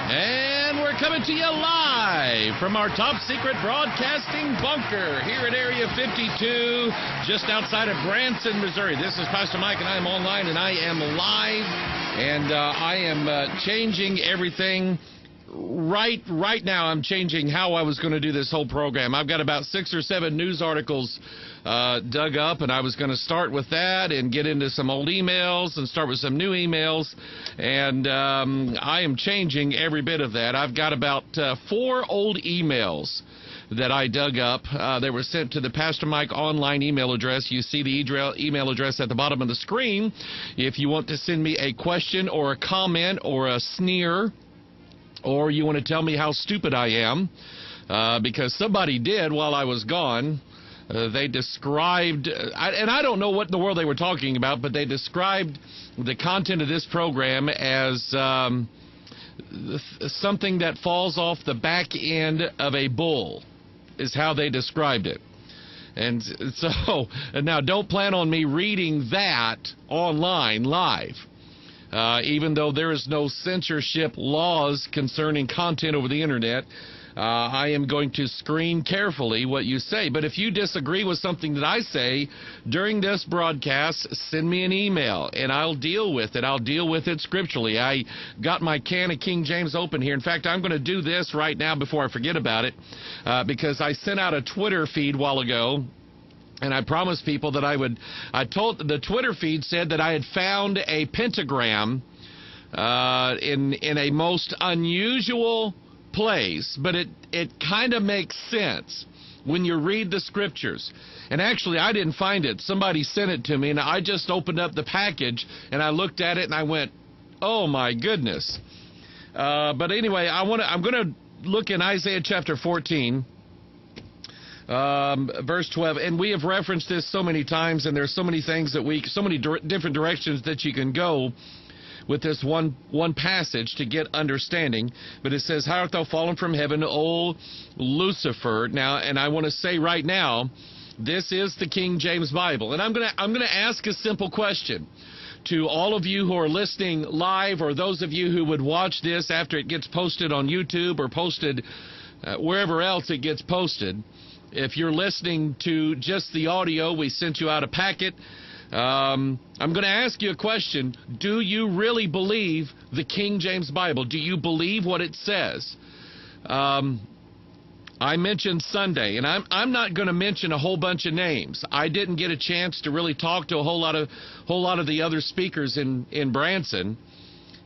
And we're coming to you live from our top secret broadcasting bunker here at Area 52, just outside of Branson, Missouri. This is Pastor Mike, and I am online, and I am live, and I am changing everything. Right now, I'm changing how I was going to do this whole program. I've got about 6 or 7 news articles dug up, and I was going to start with that and get into some old emails and start with some new emails, and I am changing every bit of that. I've got about 4 old emails that I dug up. They were sent to the Pastor Mike online email address. You see the email address at the bottom of the screen. If you want to send me a question or a comment or a sneer, or you want to tell me how stupid I am, because somebody did while I was gone. They described, and I don't know what in the world they were talking about, but they described the content of this program as something that falls off the back end of a bull, is how they described it. And so, now don't plan on me reading that online live. Even though there is no censorship laws concerning content over the internet, I am going to screen carefully what you say. But if you disagree with something that I say during this broadcast, send me an email, and I'll deal with it. I'll deal with it scripturally. I got my can of King James open here. In fact, I'm going to do this right now before I forget about it, because I sent out a Twitter feed a while ago. And I promised people that the Twitter feed said that I had found a pentagram in a most unusual place, but it kind of makes sense when you read the scriptures. And actually, I didn't find it. Somebody sent it to me, and I just opened up the package, and I looked at it, and I went, oh my goodness. But anyway, I'm going to look in Isaiah chapter 14. Verse 12, and we have referenced this so many times, and there's so many things that so many different directions that you can go with this one passage to get understanding. But it says, how art thou fallen from heaven, O Lucifer? Now, and I want to say right now, this is the King James Bible, and I'm gonna ask a simple question to all of you who are listening live, or those of you who would watch this after it gets posted on YouTube or posted wherever else it gets posted. If you're listening to just the audio, we sent you out a packet. I'm going to ask you a question. Do you really believe the King James Bible? Do you believe what it says? I mentioned Sunday, and I'm not going to mention a whole bunch of names. I didn't get a chance to really talk to a whole lot of the other speakers in Branson.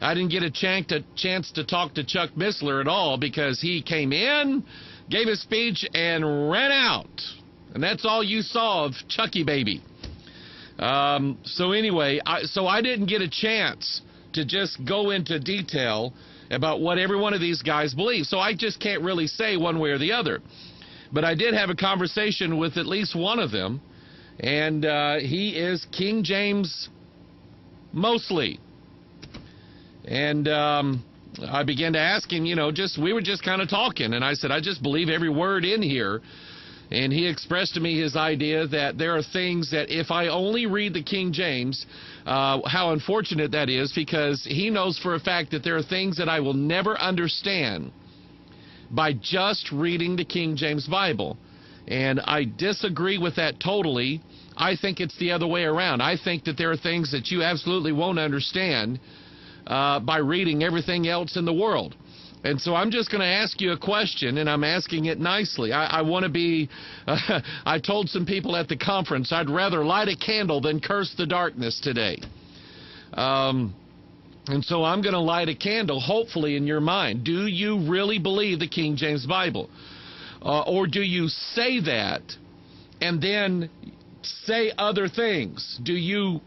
I didn't get a chance to talk to Chuck Missler at all, because he came in, gave a speech, and ran out. And that's all you saw of Chucky Baby. So anyway, I didn't get a chance to just go into detail about what every one of these guys believe. So I just can't really say one way or the other. But I did have a conversation with at least one of them, and he is King James mostly. And I began to ask him, we were just kind of talking, and I said, I just believe every word in here. And he expressed to me his idea that there are things that if I only read the King James, how unfortunate that is, because he knows for a fact that there are things that I will never understand by just reading the King James Bible. And I disagree with that totally. I think it's the other way around. I think that there are things that you absolutely won't understand by reading everything else in the world. And so I'm just going to ask you a question, and I'm asking it nicely. I want to be, I told some people at the conference, I'd rather light a candle than curse the darkness today. And so I'm going to light a candle, hopefully, in your mind. Do you really believe the King James Bible? Or do you say that and then say other things? Do you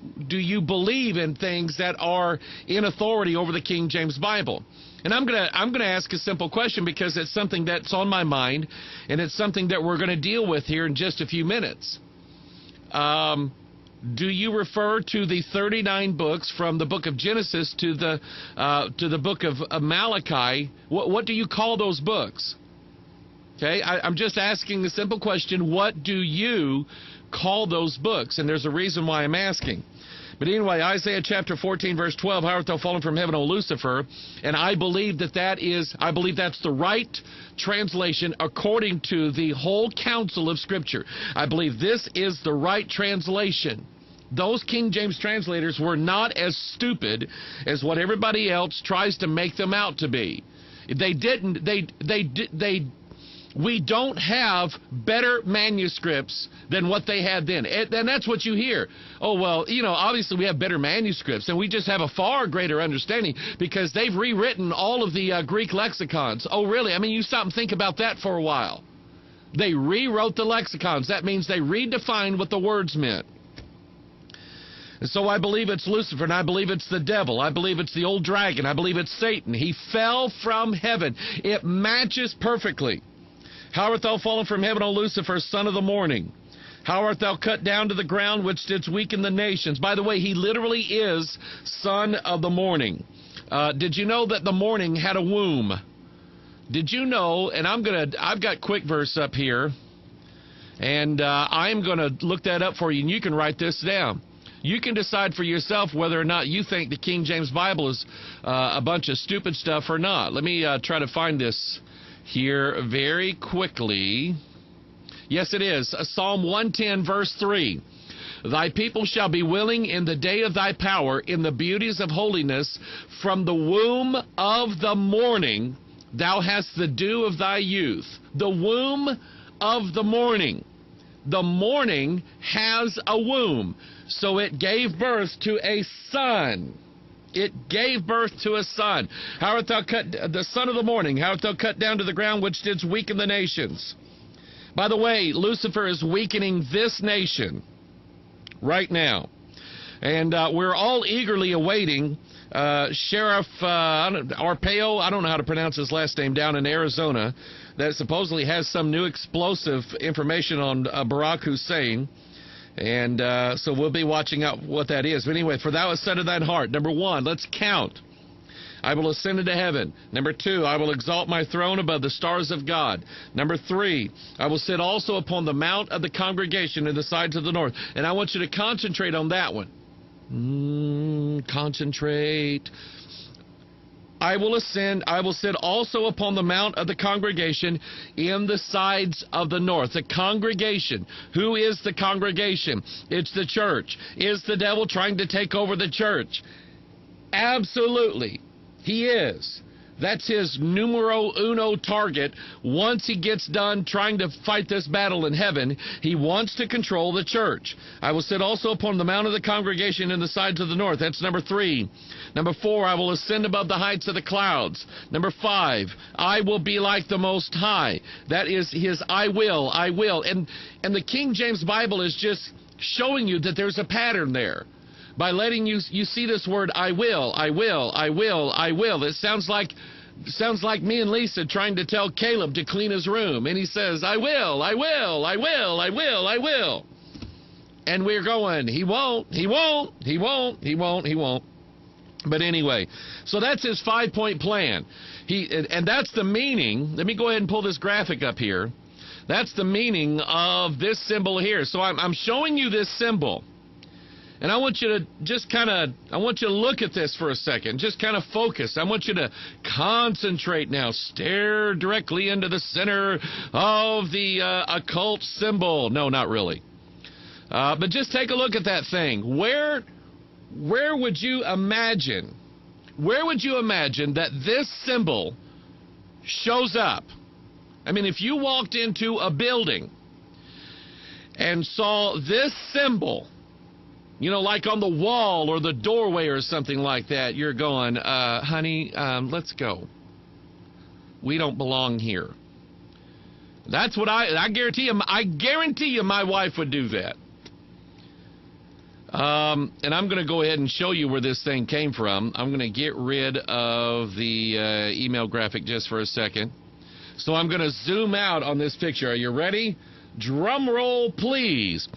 believe in things that are in authority over the King James Bible? And I'm gonna ask a simple question, because it's something that's on my mind, and it's something that we're going to deal with here in just a few minutes. Do you refer to the 39 books from the book of Genesis to the book of Malachi? What do you call those books? Okay, I'm just asking the simple question, what do you call those books? And there's a reason why I'm asking. But anyway, Isaiah chapter 14, verse 12, how art thou fallen from heaven, O Lucifer? And I believe I believe that's the right translation according to the whole counsel of Scripture. I believe this is the right translation. Those King James translators were not as stupid as what everybody else tries to make them out to be. We don't have better manuscripts than what they had then. And that's what you hear. Oh, well, obviously we have better manuscripts, and we just have a far greater understanding because they've rewritten all of the Greek lexicons. Oh, really? I mean, you stop and think about that for a while. They rewrote the lexicons. That means they redefined what the words meant. And so I believe it's Lucifer, and I believe it's the devil. I believe it's the old dragon. I believe it's Satan. He fell from heaven. It matches perfectly. How art thou fallen from heaven, O Lucifer, son of the morning? How art thou cut down to the ground, which didst weaken the nations? By the way, he literally is son of the morning. Did you know that the morning had a womb? Did you know, and I've got quick verse up here, and I'm going to look that up for you, and you can write this down. You can decide for yourself whether or not you think the King James Bible is a bunch of stupid stuff or not. Let me try to find this here very quickly. Yes, it is. Psalm 110, verse 3. Thy people shall be willing in the day of thy power, in the beauties of holiness. From the womb of the morning thou hast the dew of thy youth. The womb of the morning. The morning has a womb. So it gave birth to a son. It gave birth to a son. How art thou cut, the son of the morning, how art thou cut down to the ground, which didst weaken the nations? By the way, Lucifer is weakening this nation right now. And we're all eagerly awaiting Sheriff Arpaio, I don't know how to pronounce his last name, down in Arizona, that supposedly has some new explosive information on Barack Hussein. And so we'll be watching out what that is. But anyway, for thou hast said in thine heart, number 1, let's count. I will ascend into heaven. Number 2, I will exalt my throne above the stars of God. Number 3, I will sit also upon the mount of the congregation in the sides of the north. And I want you to concentrate on that one. Concentrate. I will ascend, I will sit also upon the mount of the congregation in the sides of the north. The congregation. Who is the congregation? It's the church. Is the devil trying to take over the church? Absolutely. He is. That's his numero uno target. Once he gets done trying to fight this battle in heaven, he wants to control the church. I will sit also upon the mount of the congregation in the sides of the north. That's number 3. Number 4, I will ascend above the heights of the clouds. Number 5, I will be like the Most High. That is his I will, I will. And the King James Bible is just showing you that there's a pattern there. By letting you see this word, I will, I will, I will, I will. It sounds like me and Lisa trying to tell Caleb to clean his room. And he says, I will, I will, I will, I will, I will. And we're going, he won't, he won't, he won't, he won't, he won't. But anyway, so that's his 5-point plan. And that's the meaning. Let me go ahead and pull this graphic up here. That's the meaning of this symbol here. So I'm showing you this symbol. And I want you to just I want you to look at this for a second. Just kind of focus. I want you to concentrate now. Stare directly into the center of the occult symbol. No, not really. But just take a look at that thing. Where would you imagine? Where would you imagine that this symbol shows up? I mean, if you walked into a building and saw this symbol, like on the wall or the doorway or something like that, you're going, honey, let's go. We don't belong here. That's what I guarantee you. I guarantee you my wife would do that. And I'm going to go ahead and show you where this thing came from. I'm going to get rid of the email graphic just for a second. So I'm going to zoom out on this picture. Are you ready? Drum roll, please.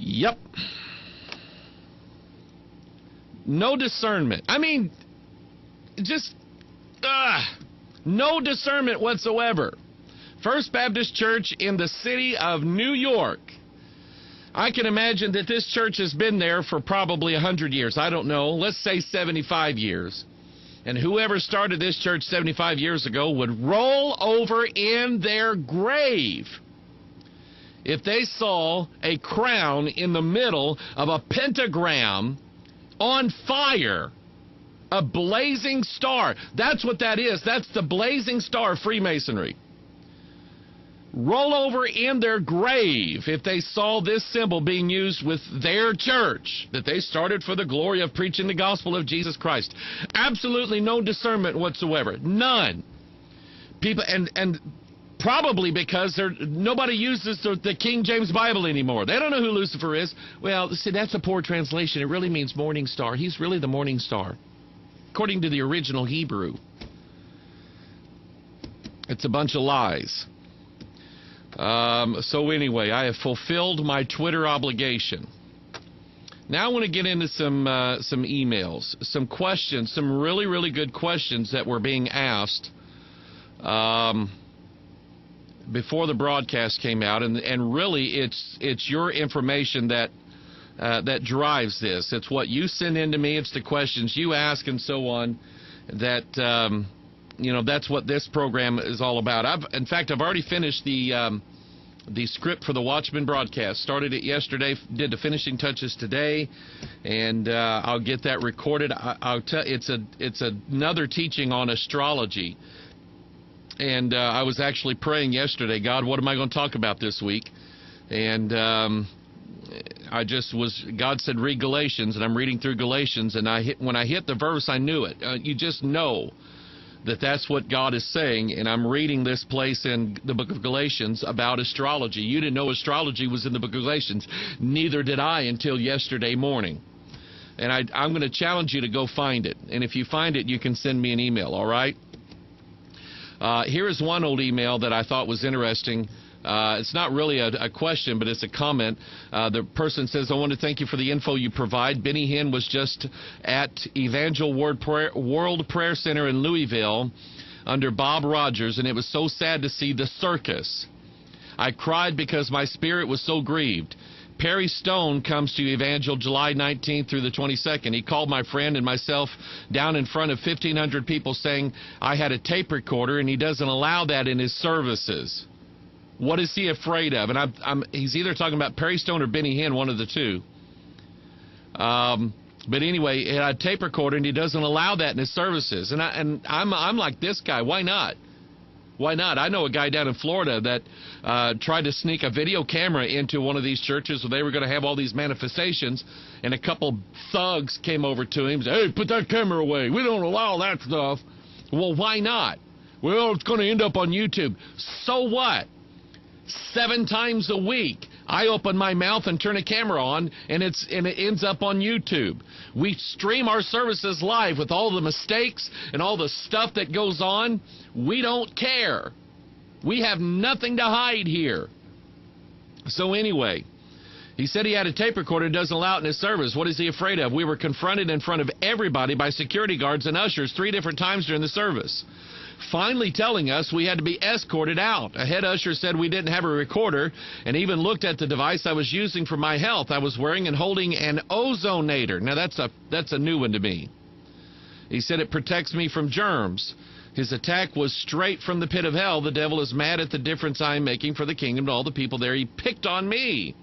Yep. No discernment. I mean, just no discernment whatsoever. First Baptist Church in the city of New York. I can imagine that this church has been there for probably 100 years. I don't know. Let's say 75 years. And whoever started this church 75 years ago would roll over in their grave if they saw a crown in the middle of a pentagram on fire. A blazing star. That's what that is. That's the blazing star of Freemasonry. Roll over in their grave if they saw this symbol being used with their church that they started for the glory of preaching the gospel of Jesus Christ. Absolutely no discernment whatsoever. None. People, and probably because nobody uses the King James Bible anymore. They don't know who Lucifer is. Well, see, that's a poor translation. It really means morning star. He's really the morning star, according to the original Hebrew. It's a bunch of lies. So anyway, I have fulfilled my Twitter obligation. Now I want to get into some emails, some questions, some really, really good questions that were being asked before the broadcast came out, and really it's your information that drives this. It's what you send in to me. It's the questions you ask and so on. That that's what this program is all about. In fact, I've already finished the script for the Watchman broadcast. Started it yesterday, did the finishing touches today, and I'll get that recorded. I'll tell it's another teaching on astrology. And I was actually praying yesterday, God, what am I going to talk about this week? And God said, read Galatians, and I'm reading through Galatians, and when I hit the verse, I knew it. You just know that that's what God is saying, and I'm reading this place in the book of Galatians about astrology. You didn't know astrology was in the book of Galatians. Neither did I until yesterday morning. And I'm going to challenge you to go find it. And if you find it, you can send me an email, all right? Here is one old email that I thought was interesting. It's not really a question, but it's a comment. The person says, I want to thank you for the info you provide. Benny Hinn was just at Evangel World Prayer Center in Louisville under Bob Rogers, and it was so sad to see the circus. I cried because my spirit was so grieved. Perry Stone comes to Evangel July 19th through the 22nd. He called my friend and myself down in front of 1,500 people saying I had a tape recorder, and he doesn't allow that in his services. What is he afraid of? And he's either talking about Perry Stone or Benny Hinn, one of the two. But anyway, he had a tape recorder, and he doesn't allow that in his services. And I'm like this guy. Why not? Why not? I know a guy down in Florida that tried to sneak a video camera into one of these churches where they were going to have all these manifestations, and a couple thugs came over to him and said, hey, put that camera away. We don't allow that stuff. Well, why not? Well, it's going to end up on YouTube. So what? 7 times a week, I open my mouth and turn a camera on, and it ends up on YouTube. We stream our services live with all the mistakes and all the stuff that goes on. We don't care. We have nothing to hide here. So anyway, he said he had a tape recorder and doesn't allow it in his service. What is he afraid of? We were confronted in front of everybody by security guards and ushers 3 different times during the service, finally telling us we had to be escorted out. A head usher said we didn't have a recorder and even looked at the device I was using for my health. I was wearing and holding an ozonator. Now that's a new one to me. He said it protects me from germs. His attack was straight from the pit of hell. The devil is mad at the difference I'm making for the kingdom to all the people there. He picked on me.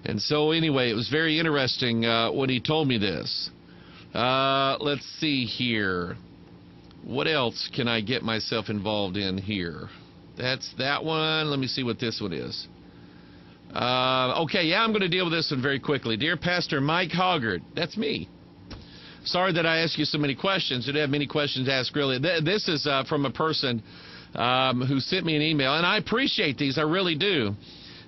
And so anyway, it was very interesting when he told me this. Let's see here. What else can I get myself involved in here? That's that one. Let me see what this one is. Okay, yeah, I'm going to deal with this one very quickly. Dear Pastor Mike Hoggard, that's me. Sorry that I asked you so many questions. I didn't have many questions to ask, really. This is from a person who sent me an email, and I appreciate these. I really do.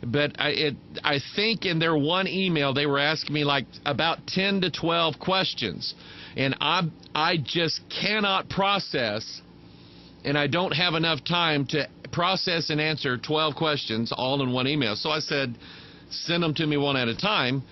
But I think in their one email, they were asking me like about 10 to 12 questions. And I just cannot process, and I don't have enough time to process and answer 12 questions all in one email. So I said, send them to me one at a time.